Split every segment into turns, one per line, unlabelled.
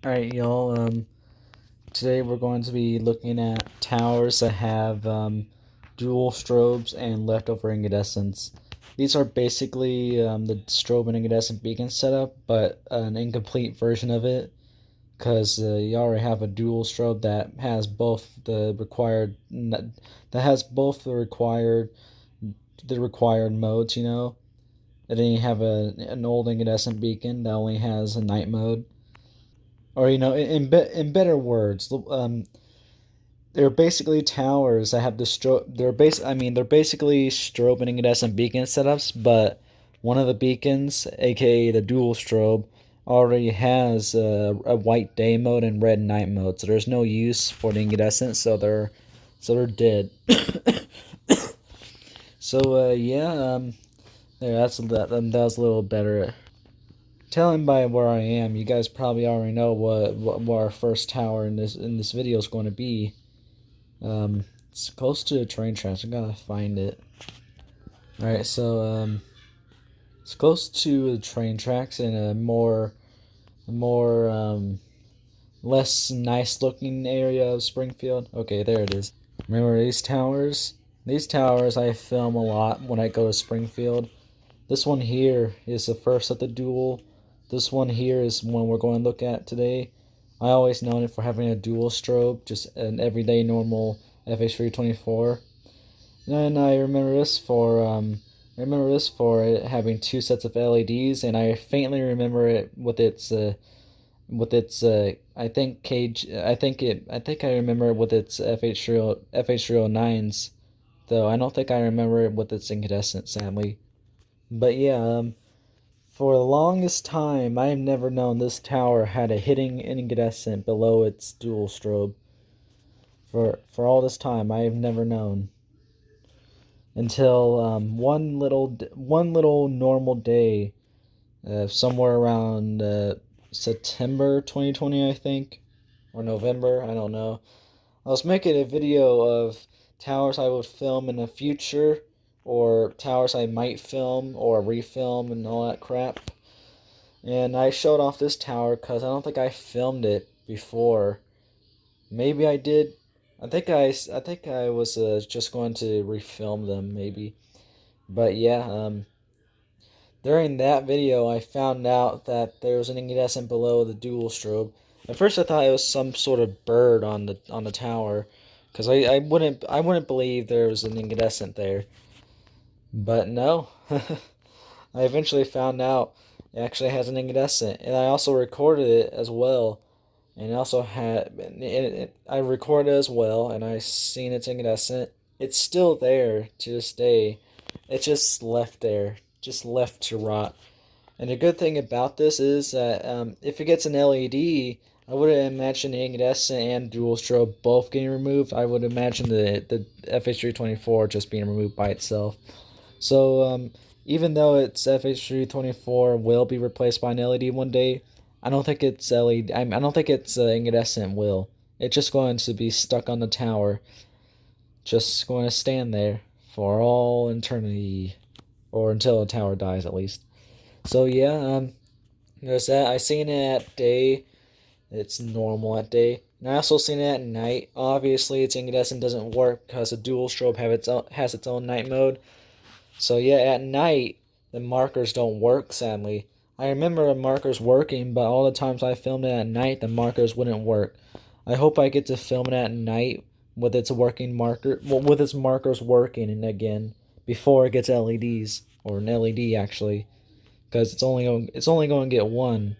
Alright, y'all. Today we're going to be looking at towers that have dual strobes and leftover incandescents. These are basically the strobe and incandescent beacon setup, but an incomplete version of it, because you already have a dual strobe that has both the required modes, And then you have an old incandescent beacon that only has a night mode. Or in better words, they're basically towers that have the strobe. They're basically strobe and incandescent beacon setups, but one of the beacons, aka the dual strobe, already has a white day mode and red night mode. So there's no use for the incandescent, so they're dead. So yeah, there that was a little better. Telling by where I am, you guys probably already know what our first tower in this video is going to be. It's close to the train tracks. I gotta find it. All right, so it's close to the train tracks in a more less nice looking area of Springfield. Okay, there it is. Remember these towers? These towers I film a lot when I go to Springfield. This one here is the first of the dual. This one here is one we're going to look at today. I always known it for having a dual strobe, just an everyday normal FH324. And I remember this for it having two sets of LEDs, and I faintly remember it with its I think I remember it with its FH309s, though I don't think I remember it with its incandescent, sadly. But yeah, for the longest time, I have never known this tower had a hitting incandescent below its dual strobe. For all this time, I have never known until one little normal day, somewhere around September 2020, I think, or November. I don't know. I was making a video of towers I would film in the future, or towers I might film or refilm and all that crap. And I showed off this tower because I don't think I filmed it before. Maybe I did. I think I was just going to refilm them maybe. But yeah, during that video I found out that there was an incandescent below the dual strobe. At first I thought it was some sort of bird on the tower, because I wouldn't believe there was an incandescent there. But no. I eventually found out it actually has an incandescent, and I also recorded it as well. And I recorded it as well, and I seen its incandescent. It's still there to this day. It's just left there, just left to rot. And the good thing about this is that if it gets an LED, I would imagine the incandescent and dual strobe both getting removed. I would imagine the FH324 just being removed by itself. So even though its FH324 will be replaced by an LED one day, I don't think it's LED. I don't think it's incandescent will. It's just going to be stuck on the tower, just going to stand there for all eternity, or until the tower dies at least. So yeah, there's that. I seen it at day. It's normal at day. And I also seen it at night. Obviously, its incandescent doesn't work because the dual strobe has its own night mode. So yeah, at night, the markers don't work, sadly. I remember the markers working, but all the times I filmed it at night, the markers wouldn't work. I hope I get to film it at night with its with its markers working again before it gets LEDs, or an LED actually, because it's only going to get one.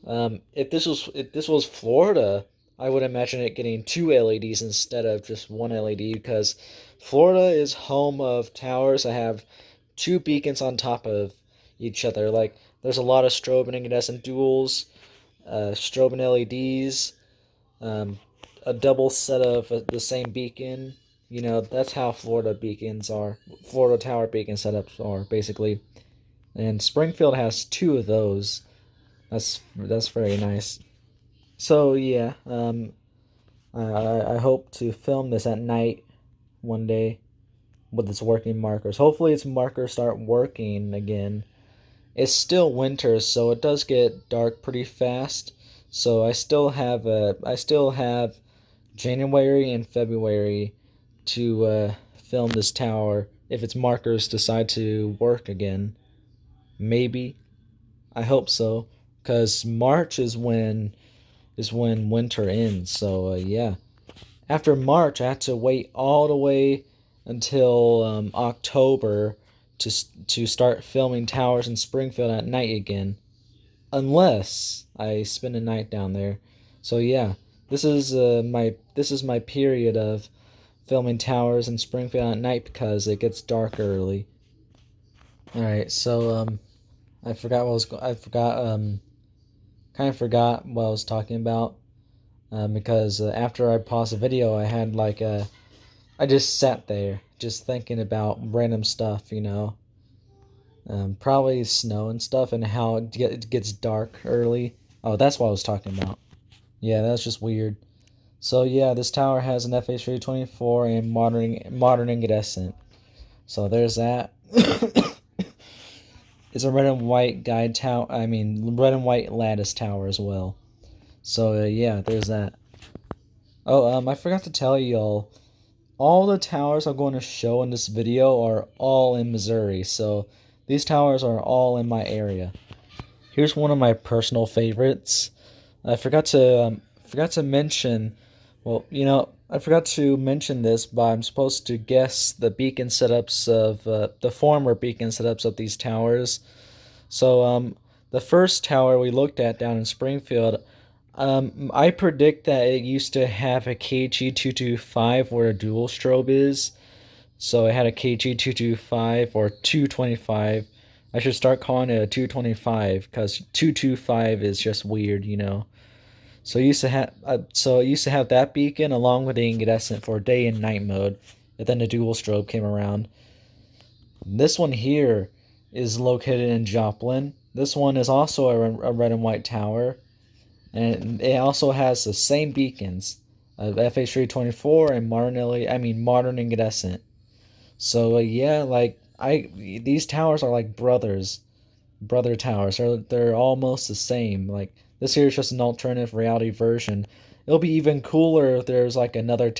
If this was Florida, I would imagine it getting two LEDs instead of just one LED, because Florida is home of towers that have two beacons on top of each other. Like, there's a lot of strobe and incandescent duals, strobe and LEDs, a double set of the same beacon. That's how Florida tower beacon setups are basically. And Springfield has two of those. That's very nice. So yeah, I hope to film this at night one day with its working markers. Hopefully its markers start working again. It's still winter, so it does get dark pretty fast. So I still have January and February to film this tower if its markers decide to work again. Maybe. I hope so, because March is when winter ends. So yeah, after March, I have to wait all the way until October to start filming towers in Springfield at night again, unless I spend a night down there. So yeah, this is my period of filming towers in Springfield at night because it gets dark early. All right, so I forgot what I was I forgot kind of forgot what I was talking about because after I paused the video, I had I just sat there just thinking about random stuff, probably snow and stuff and how it gets dark early. Oh, that's what I was talking about. Yeah, that's just weird. So yeah, this tower has an FH324 and modern incandescent. So there's that. It's a red and white guide tower. I mean, red and white lattice tower as well. So yeah, there's that. Oh, I forgot to tell y'all. All the towers I'm going to show in this video are all in Missouri. So these towers are all in my area. Here's one of my personal favorites. I forgot to mention. Well, I forgot to mention this, but I'm supposed to guess the beacon setups of the former beacon setups of these towers. So, the first tower we looked at down in Springfield, I predict that it used to have a KG225 where a dual strobe is. So it had a KG225 or 225. I should start calling it a 225 because 225 is just weird. So it used to have that beacon along with the incandescent for day and night mode. And then the dual strobe came around. This one here is located in Joplin. This one is also a red and white tower, and it also has the same beacons of FH324 and modern incandescent. So yeah, these towers are like brother towers. They're almost the same. Like this here is just an alternative reality version. It'll be even cooler if there's like another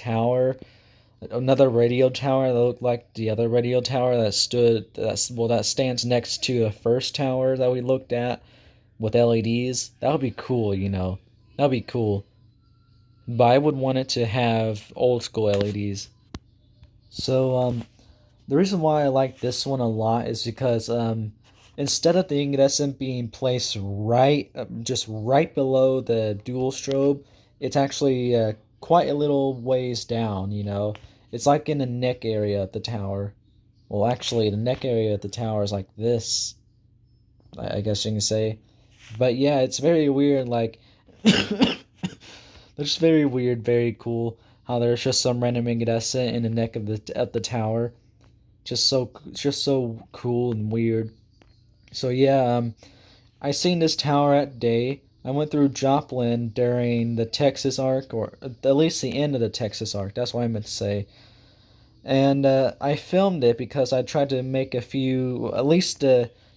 radio tower that looked like the other radio tower that stands next to the first tower that we looked at with LEDs. That would be cool. That would be cool. But I would want it to have old school LEDs. So the reason why I like this one a lot is because instead of the incandescent being placed just right below the dual strobe, it's actually quite a little ways down. It's like in the neck area of the tower. Well, actually, the neck area of the tower is like this. I guess you can say. But yeah, it's very weird. Like, it's just very weird, very cool. How there's just some random incandescent in the neck of the tower. Just so cool and weird. So yeah, I seen this tower at day. I went through Joplin during the Texas arc, or at least the end of the Texas arc. That's what I meant to say. And I filmed it because I tried to make at least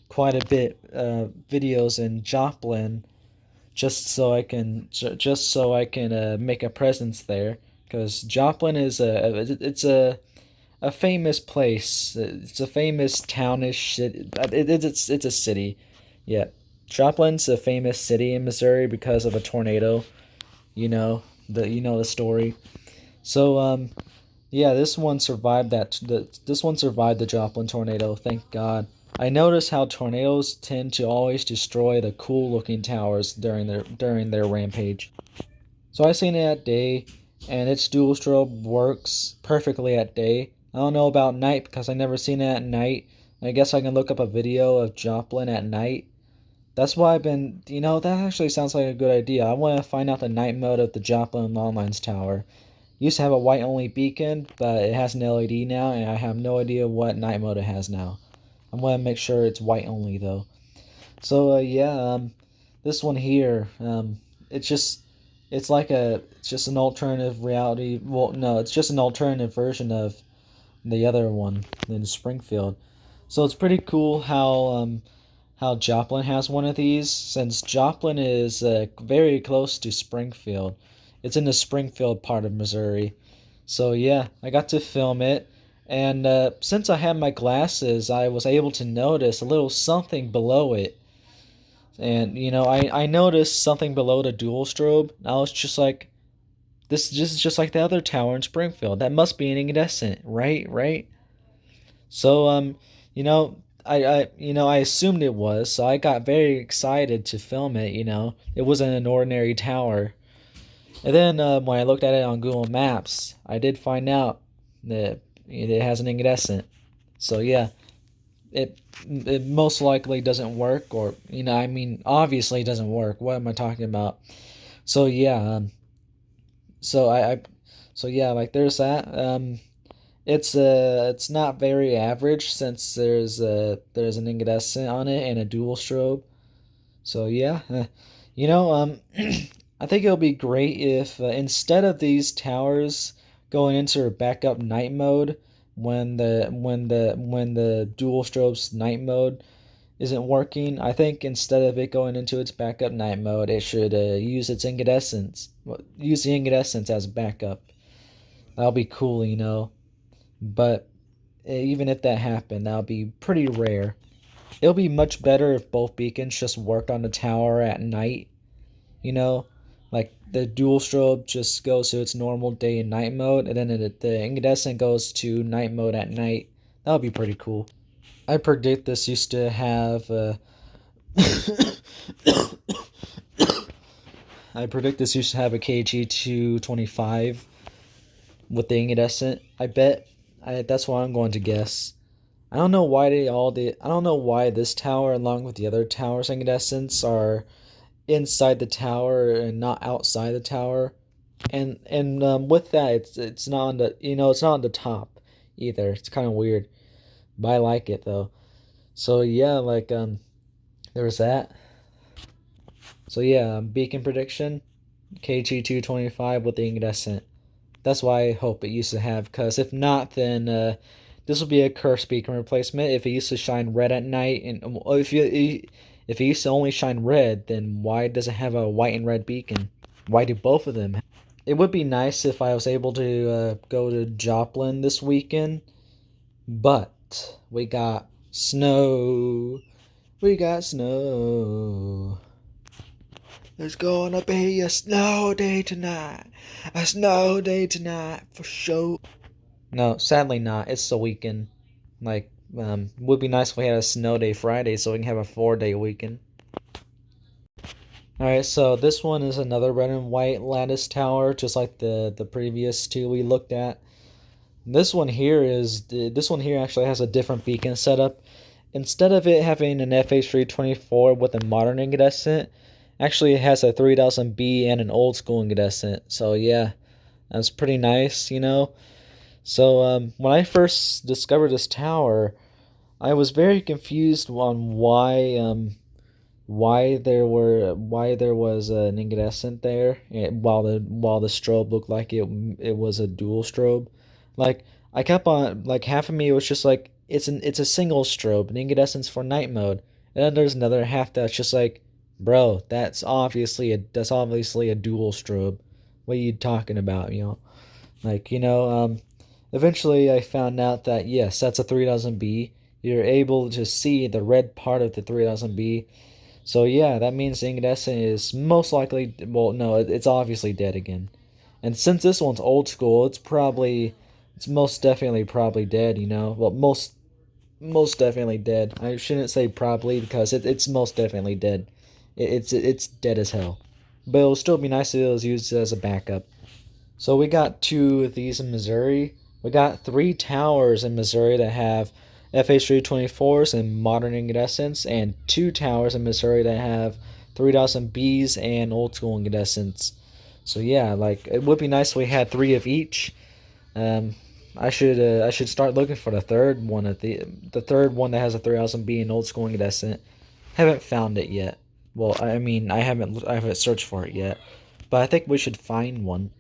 quite a bit videos in Joplin, just so I can make a presence there. Because Joplin is a famous place. It's a famous townish city. It's a city. Yeah. Joplin's a famous city in Missouri because of a tornado. You know the story. So yeah, this one survived the Joplin tornado, thank God. I noticed how tornadoes tend to always destroy the cool looking towers during their rampage. So I seen it at day, and its dual strobe works perfectly at day. I don't know about night because I never seen it at night. I guess I can look up a video of Joplin at night. That's why that actually sounds like a good idea. I want to find out the night mode of the Joplin Longlines Tower. It used to have a white only beacon, but it has an LED now, and I have no idea what night mode it has now. I'm going to make sure it's white only though. So yeah, this one here, it's just it's just an alternative reality. Well, no, it's just an alternative version of the other one in Springfield. So it's pretty cool how how Joplin has one of these, since Joplin is very close to Springfield. It's in the Springfield part of Missouri. So yeah, I got to film it, and since I had my glasses, I was able to notice a little something below it. And I noticed something below the dual strobe. And I was just like, this is just like the other tower in Springfield. That must be an incandescent, right? Right? So I assumed it was, so I got very excited to film it. It wasn't an ordinary tower. And then when I looked at it on Google Maps, I did find out that it has an incandescent. So yeah, it most likely doesn't work, or I mean, obviously it doesn't work. What am I talking about? So yeah, so I so yeah, like there's that. It's not very average since there's an incandescent on it and a dual strobe. So yeah, I think it'll be great if instead of these towers going into backup night mode when the dual strobes night mode isn't working, I think instead of it going into its backup night mode, it should use its incandescents. Use the incandescents as backup. That'll be cool. But even if that happened, that'll be pretty rare. It'll be much better if both beacons just worked on the tower at night, you know? Like the dual strobe just goes to its normal day and night mode, and then the incandescent goes to night mode at night. That would be pretty cool. I predict this used to have. I predict this used to have a KG225 with the incandescent. I bet. That's what I'm going to guess. I don't know why I don't know why this tower along with the other towers incandescents are inside the tower and not outside the tower. And with that, it's not on the it's not on the top either. It's kind of weird, but I like it though. So yeah, like there was that. So yeah, beacon prediction, KG225 with the incandescent. That's why I hope it used to have, because if not, then this will be a cursed beacon replacement. If it used to shine red at night, and if it used to only shine red, then why does it have a white and red beacon? Why do both of them? It would be nice if I was able to go to Joplin this weekend, but we got snow. We got snow. There's gonna be a snow day tonight. A snow day tonight for sure. No, sadly not. It's the weekend. Like, would be nice if we had a snow day Friday so we can have a 4-day weekend. Alright, so this one is another red and white lattice tower, just like the previous two we looked at. This one here actually has a different beacon setup. Instead of it having an FH324 with a modern incandescent, actually it has a 3000B and an old school incandescent. So yeah, that's pretty nice. So when I first discovered this tower, I was very confused on why there was an incandescent there, while the strobe looked like it was a dual strobe. Like I kept on, like, half of me was just like it's a single strobe, an incandescence for night mode, and then there's another half that's just like, bro, that's obviously a dual strobe. What are you talking about? Like, eventually I found out that yes, that's a 3000B. You're able to see the red part of the 3000B. So yeah, that means the incandescent is most likely, well, no, it's obviously dead again. And since this one's old school, it's most definitely probably dead. Well, most definitely dead. I shouldn't say probably because it's most definitely dead. It's dead as hell. But it'll still be nice if it was used as a backup. So we got two of these in Missouri. We got three towers in Missouri that have FH324s and modern incandescents, and two towers in Missouri that have 3000 Bs and old school incandescents. So yeah, like it would be nice if we had three of each. Um, I should start looking for the third one at the third one that has a 3000 B and old school incandescent. Haven't found it yet. Well, I mean, I haven't searched for it yet, but I think we should find one.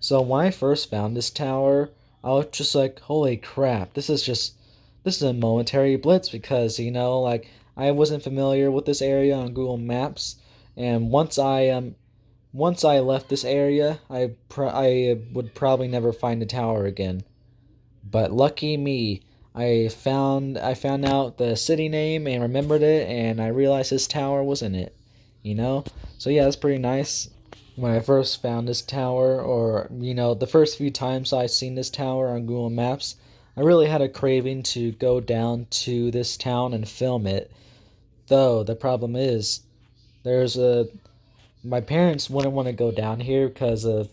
So when I first found this tower, I was just like, holy crap, this is a momentary blitz because, like, I wasn't familiar with this area on Google Maps, and once I left this area, I would probably never find the tower again. But lucky me, I found out the city name and remembered it, and I realized this tower was in it. You know, so yeah, that's pretty nice. When I first found this tower, or the first few times I seen this tower on Google Maps, I really had a craving to go down to this town and film it. Though the problem is, there's a my parents wouldn't want to go down here because of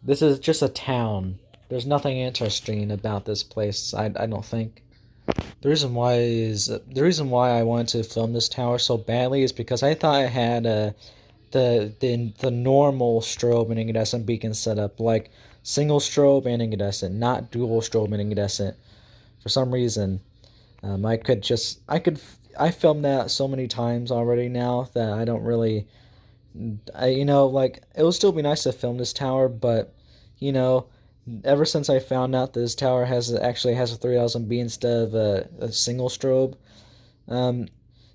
this is just a town. There's nothing interesting about this place. I don't think. The reason why I wanted to film this tower so badly is because I thought I had the normal strobe and incandescent beacon set up, like single strobe and incandescent, not dual strobe and incandescent. For some reason, I filmed that so many times already now that I don't really like it will still be nice to film this tower, but you know, ever since I found out this tower has a 3000B instead of a single strobe, um,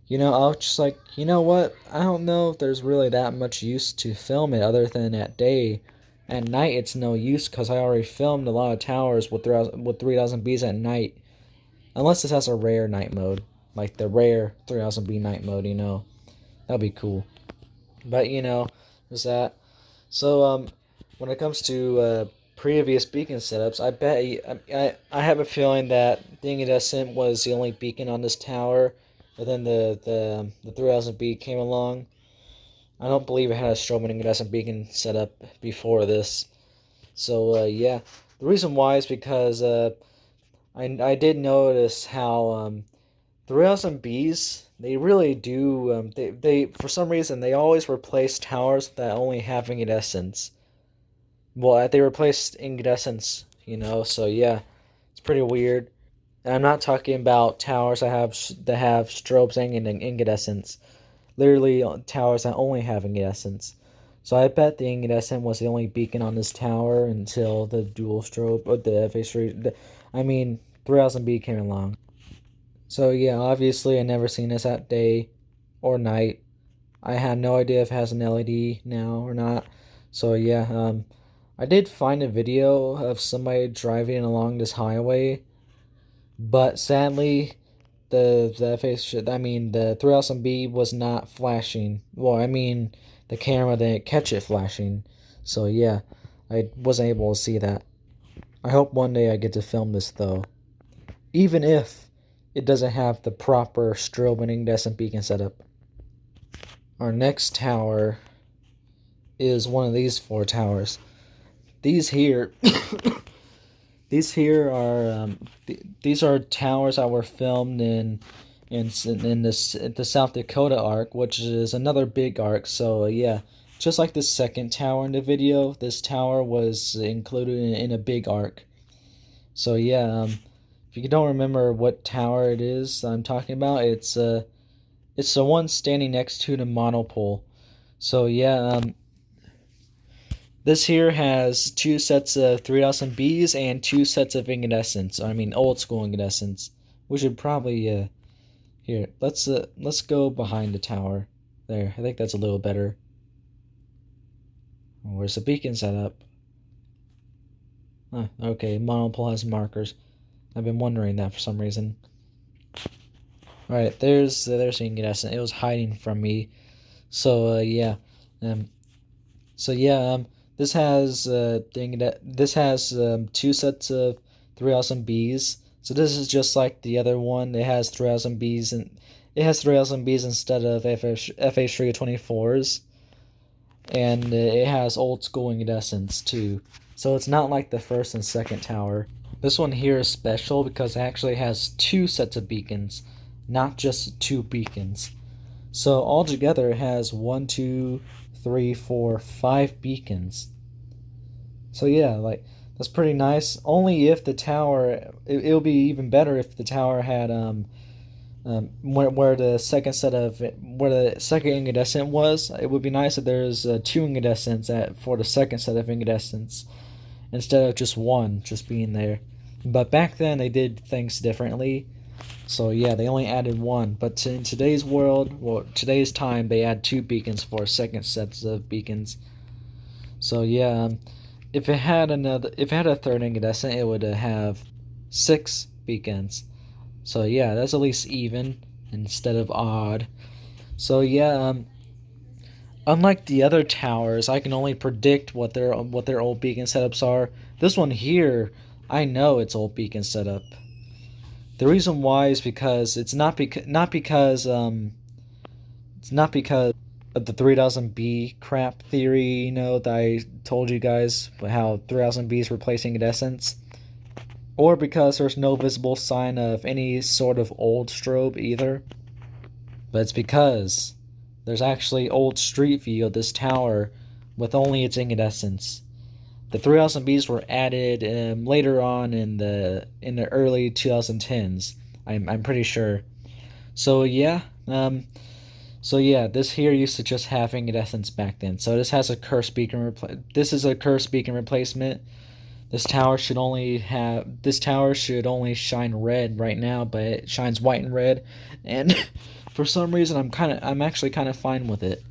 I was just like, you know what? I don't know if there's really that much use to film it other than at day. At night, it's no use because I already filmed a lot of towers with 3000Bs at night, unless this has a rare night mode, like the rare 3000B night mode. That'd be cool. But there's that. So when it comes to previous beacon setups, I bet I have a feeling that the incandescent was the only beacon on this tower, but then the 3000B came along. I don't believe it had a strobe and incandescent beacon set up before this. So yeah, the reason why is because I did notice how 3000Bs, they really do they for some reason they always replace towers that only have incandescents. Well, they replaced incandescents, so yeah, it's pretty weird. And I'm not talking about towers that have strobes and incandescents. Literally towers that only have incandescents. So I bet the incandescent was the only beacon on this tower until the dual strobe or the FA3 I mean 3000B came along. So yeah, obviously I never seen this at day or night. I had no idea if it has an LED now or not. So yeah, I did find a video of somebody driving along this highway, but sadly the 3000B was not flashing. Well, I mean the camera didn't catch it flashing. So yeah, I wasn't able to see that. I hope one day I get to film this though. Even if it doesn't have the proper strobe and incandescent beacon setup. Our next tower is one of these four towers. These here, these here are these are towers that were filmed in the South Dakota arc, which is another big arc. So yeah, just like the second tower in the video, this tower was included in a big arc. So yeah, if you don't remember what tower it is I'm talking about, it's the one standing next to the monopole. So yeah, this here has two sets of 3000Bs and two sets of incandescents. I mean, old school incandescents. We should probably here. Let's go behind the tower. There, I think that's a little better. Where's the beacon set up? Okay, monopole has markers. I've been wondering that for some reason. All right, there's incandescent. It was hiding from me. So yeah, um, so yeah, this has two sets of 3000Bs. So this is just like the other one. It has 3000Bs and it has 3000Bs instead of FH324s, and it has old school incandescents too. So it's not like the first and second tower. This one here is special because it actually has two sets of beacons, not just two beacons. So altogether it has 1, 2, 3, 4, 5 beacons. So yeah, like that's pretty nice. Only if the tower, it'll be even better if the tower had where the second incandescent was. It would be nice if there's two incandescents for the second set of incandescents instead of just one just being there. But back then they did things differently. So yeah, they only added one. But in today's world, well, today's time, they add two beacons for second sets of beacons. So yeah, if it had a third incandescent, it would have six beacons. So yeah, that's at least even instead of odd. So yeah, unlike the other towers, I can only predict what their old beacon setups are. This one here, I know it's old beacon setup. The reason why is because it's not because of the 3000B crap theory, that I told you guys how 3000B is replacing incandescents, or because there's no visible sign of any sort of old strobe either. But it's because there's actually old street view of this tower with only its incandescents. The 3000Bs were added later on in the early 2010s. I'm pretty sure. So yeah, this here used to just have incandescents back then. So this is a cursed beacon replacement. This tower should only shine red right now, but it shines white and red, and for some reason I'm actually kind of fine with it,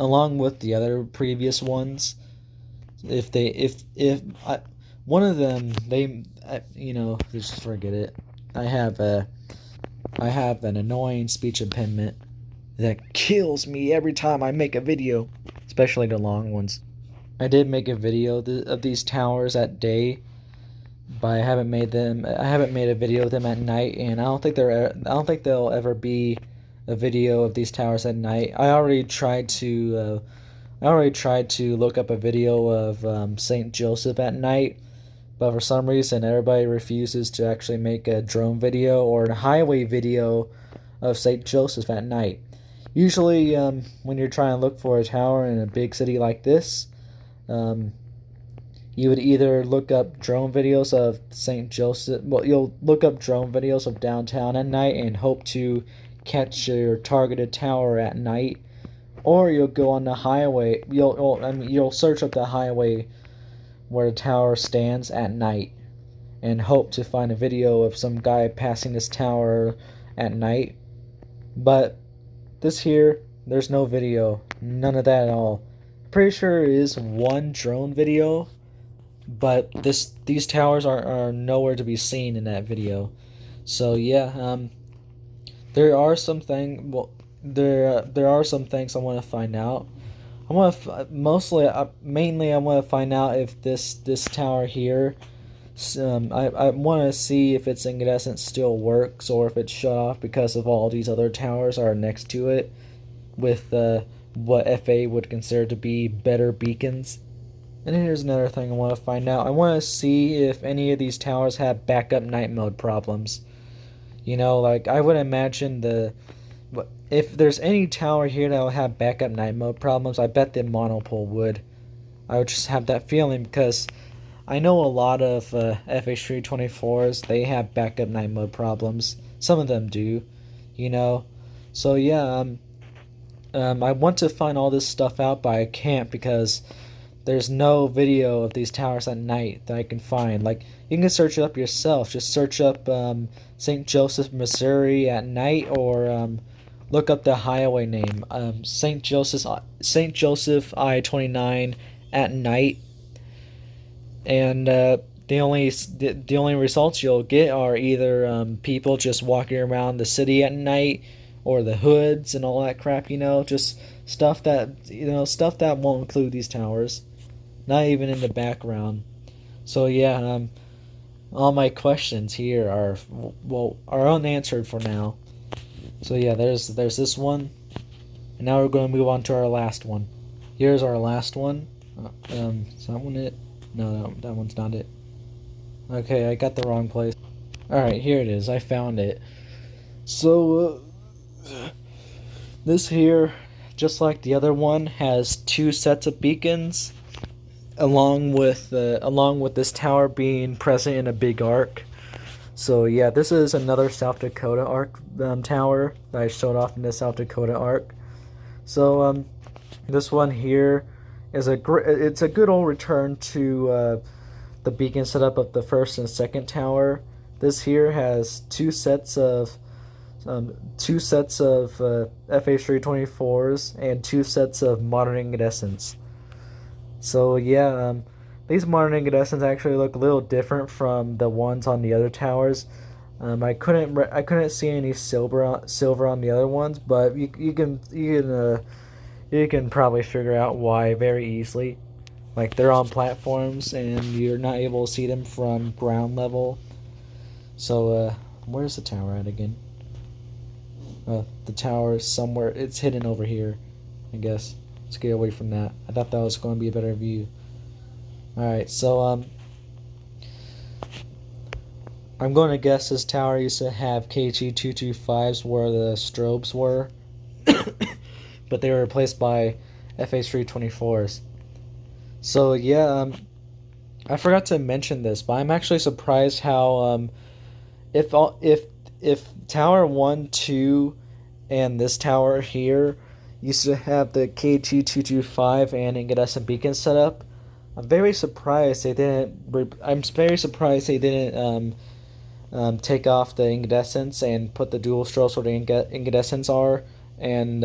along with the other previous ones. If one of them just forget it. I have an annoying speech impediment that kills me every time I make a video, especially the long ones. I did make a video of these towers at day, but I haven't made a video of them at night, and I don't think there'll ever be a video of these towers at night. I already tried to look up a video of Saint Joseph at night, but for some reason everybody refuses to actually make a drone video or a highway video of Saint Joseph at night. Usually, when you're trying to look for a tower in a big city like this, um, you would either look up drone videos of St. Joseph. Well, you'll look up drone videos of downtown at night and hope to catch your targeted tower at night, or you'll go on the highway. You'll search up the highway where the tower stands at night, and hope to find a video of some guy passing this tower at night. But this here, there's no video, none of that at all. Pretty sure there is one drone video, but these towers are nowhere to be seen in that video. So yeah, there are some thing well there are some things I want to find out. I want to mainly I want to find out if this tower here, I want to see if its incandescent still works or if it's shut off because of all these other towers are next to it with what FA would consider to be better beacons. And here's another thing I want to find out. I want to see if any of these towers have backup night mode problems. Like I would imagine if there's any tower here that will have backup night mode problems, I bet the monopole would. I would just have that feeling because I know a lot of FH324s, they have backup night mode problems. Some of them do, you know. So yeah, I want to find all this stuff out, but I can't because there's no video of these towers at night that I can find. Like, you can search it up yourself. Just search up St. Joseph, Missouri at night, or look up the highway name, St. Joseph I-29 at night, and the only results you'll get are either people just walking around the city at night, or the hoods and all that crap. Just stuff that won't include these towers, not even in the background. So yeah, all my questions here are unanswered for now. So yeah, there's this one, and now we're going to move on to our last one. Here's our last one. Is that one it? No, that one's not it. Okay, I got the wrong place. Alright, here it is. I found it. So, this here, just like the other one, has two sets of beacons, along with this tower being present in a big arc. So yeah, this is another South Dakota arc tower that I showed off in the South Dakota arc. So this one here is it's a good old return to the beacon setup of the first and second tower. This here has two sets of FH324s and two sets of modern incandescents. So yeah, these modern incandescents actually look a little different from the ones on the other towers. I couldn't see any silver on the other ones, but you can probably figure out why very easily. Like they're on platforms and you're not able to see them from ground level. So where's the tower at again? The tower is somewhere. It's hidden over here, I guess. Let's get away from that. I thought that was going to be a better view. All right, so I'm going to guess this tower used to have KG225s where the strobes were, but they were replaced by FH324s. So yeah, I forgot to mention this, but I'm actually surprised how if all if Tower 1, 2, and this tower here used to have the KG225 and incandescent beacon set up. I'm very surprised they didn't. I'm very surprised they didn't take off the incandescents and put the dual strobes where the incandescents are, and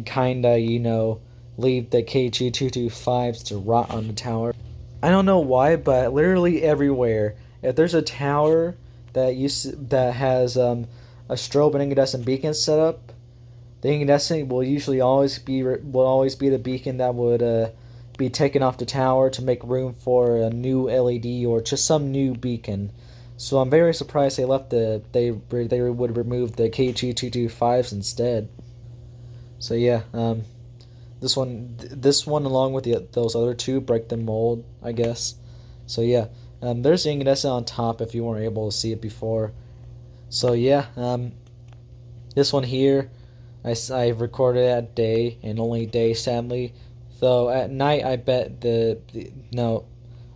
kinda leave the KG225s to rot on the tower. I don't know why, but literally everywhere, if there's a tower that has a strobe and incandescent beacon set up, the incandescent will always be the beacon that would be taken off the tower to make room for a new LED or just some new beacon. So I'm very surprised they would remove the KG225s instead. So yeah, this one along with those other two break the mold, I guess. So yeah, there's the incandescent on top if you weren't able to see it before. So yeah, this one here, I recorded at day and only day, sadly. Though at night, I bet no,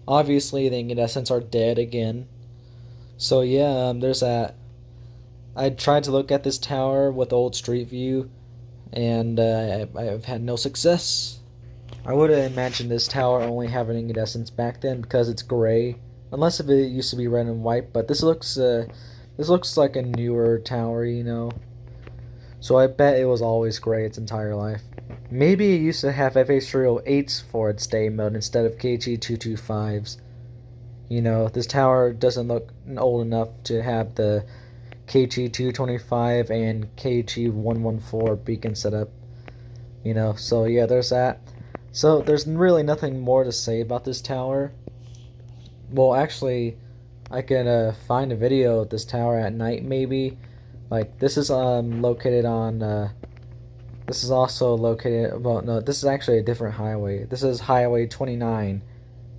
obviously the incandescents are dead again. So yeah, there's that. I tried to look at this tower with old Street View, and I've had no success. I would have imagined this tower only having incandescents back then because it's gray, unless if it used to be red and white. But this looks like a newer tower, you know. So I bet it was always gray its entire life. Maybe it used to have FH308s for its day mode instead of KG225s. You know, this tower doesn't look old enough to have the KG225 and KG114 beacon set up. You know, so yeah, there's that. So there's really nothing more to say about this tower. Well, actually, I can find a video of this tower at night maybe. Like this is located on this is also located, well no, this is actually a different highway. This is Highway 29.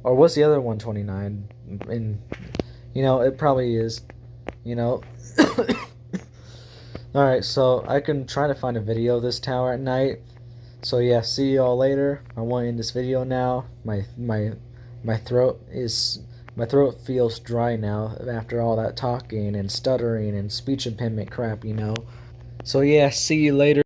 Or was the other one 29? And you know, it probably is. You know. Alright, so I can try to find a video of this tower at night. So yeah, see y'all later. I want to end this video now. My throat feels dry now after all that talking and stuttering and speech impediment crap, you know. So yeah, see you later.